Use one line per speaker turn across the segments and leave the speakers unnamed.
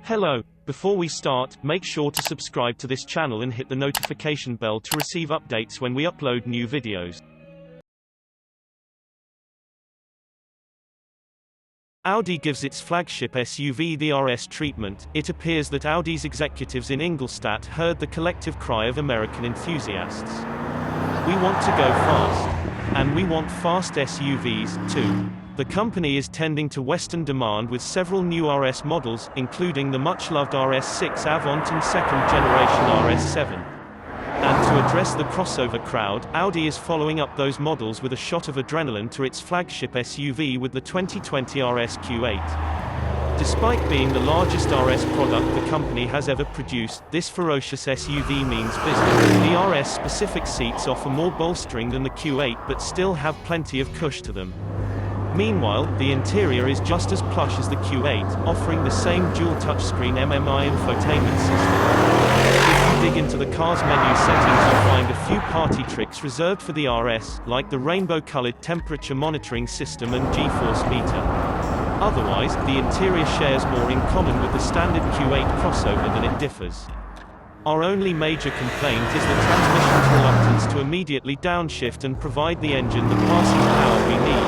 Hello. Before we start, make sure to subscribe to this channel and hit the notification bell to receive updates when we upload new videos. Audi gives its flagship SUV the RS treatment. It appears that Audi's executives in Ingolstadt heard the collective cry of American enthusiasts. We want to go fast. And we want fast SUVs, too. The company is tending to Western demand with several new RS models, including the much-loved RS6 Avant and second-generation RS7. And to address the crossover crowd, Audi is following up those models with a shot of adrenaline to its flagship SUV with the 2020 RS Q8. Despite being the largest RS product the company has ever produced, this ferocious SUV means business. The RS-specific seats offer more bolstering than the Q8 but still have plenty of cush to them. Meanwhile, the interior is just as plush as the Q8, offering the same dual touchscreen MMI infotainment system. If you dig into the car's menu settings, you'll find a few party tricks reserved for the RS, like the rainbow-colored temperature monitoring system and G-force meter. Otherwise, the interior shares more in common with the standard Q8 crossover than it differs. Our only major complaint is the transmission's reluctance to immediately downshift and provide the engine the passing power we need.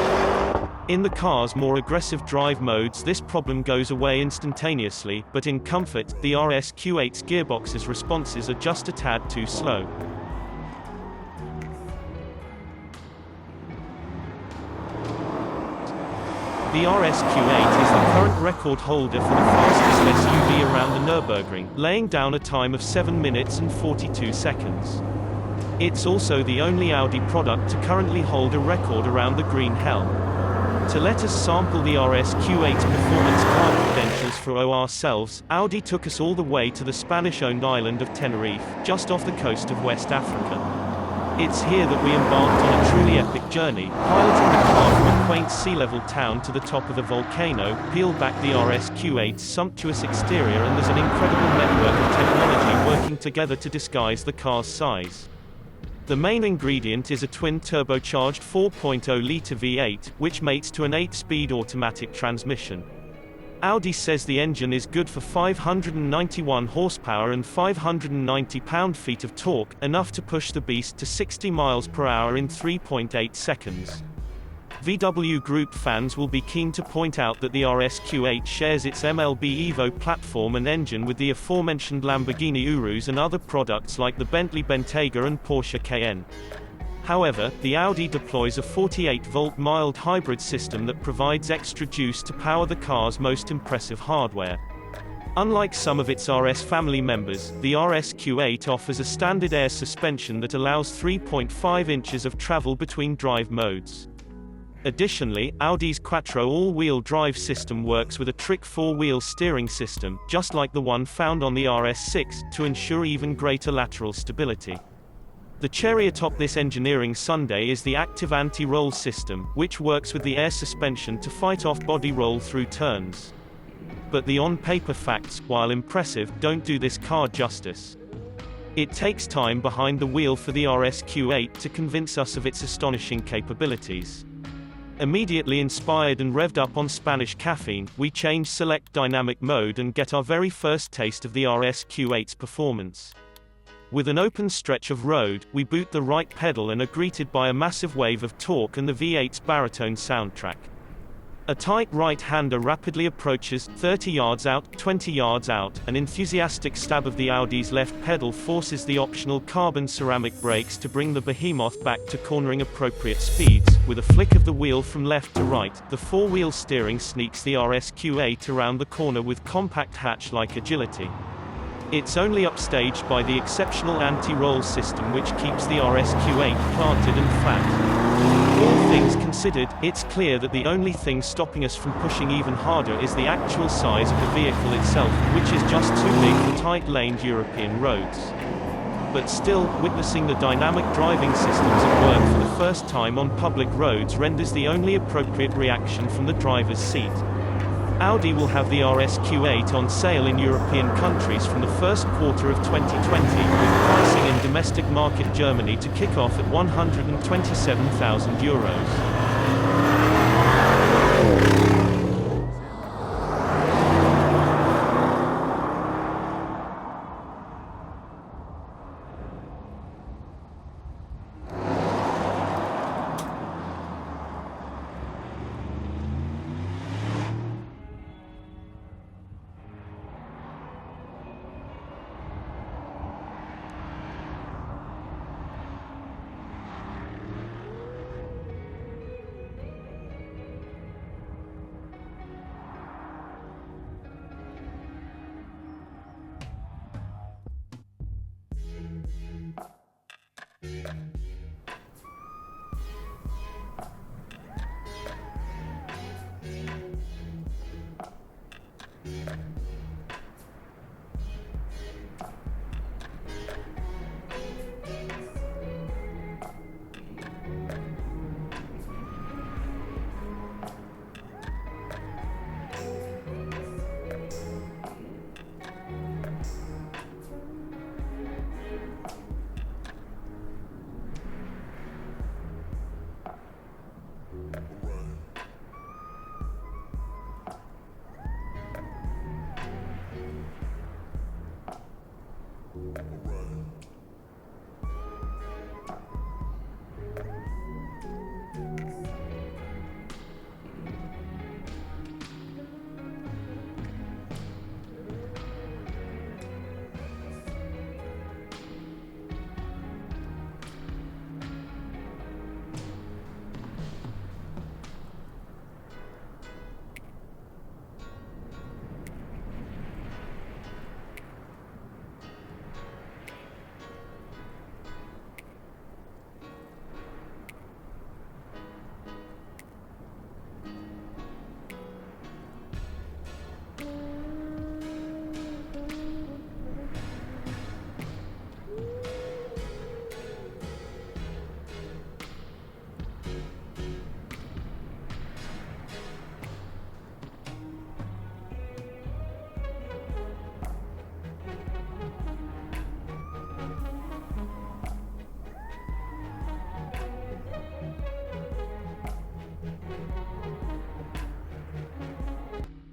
In the car's more aggressive drive modes, this problem goes away instantaneously, but in comfort, the RS Q8's gearbox's responses are just a tad too slow. The RS Q8 is the current record holder for the fastest SUV around the Nürburgring, laying down a time of 7 minutes and 42 seconds. It's also the only Audi product to currently hold a record around the Green Hell. To let us sample the RS Q8's performance car credentials for ourselves, Audi took us all the way to the Spanish-owned island of Tenerife, just off the coast of West Africa. It's here that we embarked on a truly epic journey, piloting the car from a quaint sea-level town to the top of a volcano, peeled back the RS Q8's sumptuous exterior, and there's an incredible network of technology working together to disguise the car's size. The main ingredient is a twin-turbocharged 4.0-litre V8, which mates to an 8-speed automatic transmission. Audi says the engine is good for 591 horsepower and 590 pound-feet of torque, enough to push the beast to 60 miles per hour in 3.8 seconds. VW Group fans will be keen to point out that the RS Q8 shares its MLB Evo platform and engine with the aforementioned Lamborghini Urus and other products like the Bentley Bentayga and Porsche Cayenne. However, the Audi deploys a 48-volt mild hybrid system that provides extra juice to power the car's most impressive hardware. Unlike some of its RS family members, the RS Q8 offers a standard air suspension that allows 3.5 inches of travel between drive modes. Additionally, Audi's Quattro all-wheel drive system works with a trick four-wheel steering system, just like the one found on the RS6, to ensure even greater lateral stability. The cherry atop this engineering sundae is the active anti-roll system, which works with the air suspension to fight off body roll through turns. But the on-paper facts, while impressive, don't do this car justice. It takes time behind the wheel for the RS Q8 to convince us of its astonishing capabilities. Immediately inspired and revved up on Spanish caffeine, we change select dynamic mode and get our very first taste of the RS Q8's performance. With an open stretch of road, we boot the right pedal and are greeted by a massive wave of torque and the V8's baritone soundtrack. A tight right-hander rapidly approaches, 30 yards out, 20 yards out. An enthusiastic stab of the Audi's left pedal forces the optional carbon ceramic brakes to bring the behemoth back to cornering appropriate speeds. With a flick of the wheel from left to right, the four-wheel steering sneaks the RS Q8 around the corner with compact hatch-like agility. It's only upstaged by the exceptional anti-roll system which keeps the RS Q8 planted and flat. All things considered, it's clear that the only thing stopping us from pushing even harder is the actual size of the vehicle itself, which is just too big for tight-laned European roads. But still, witnessing the dynamic driving systems at work for the first time on public roads renders the only appropriate reaction from the driver's seat. Audi will have the RS Q8 on sale in European countries from the first quarter of 2020, with pricing in domestic market Germany to kick off at €127,000.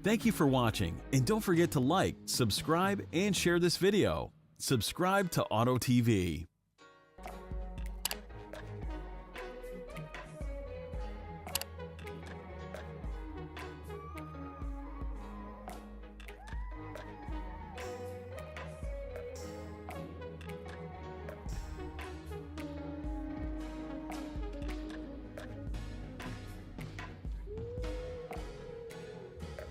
Thank you for watching, and don't forget to like, subscribe, and share this video. Subscribe to Auto TV.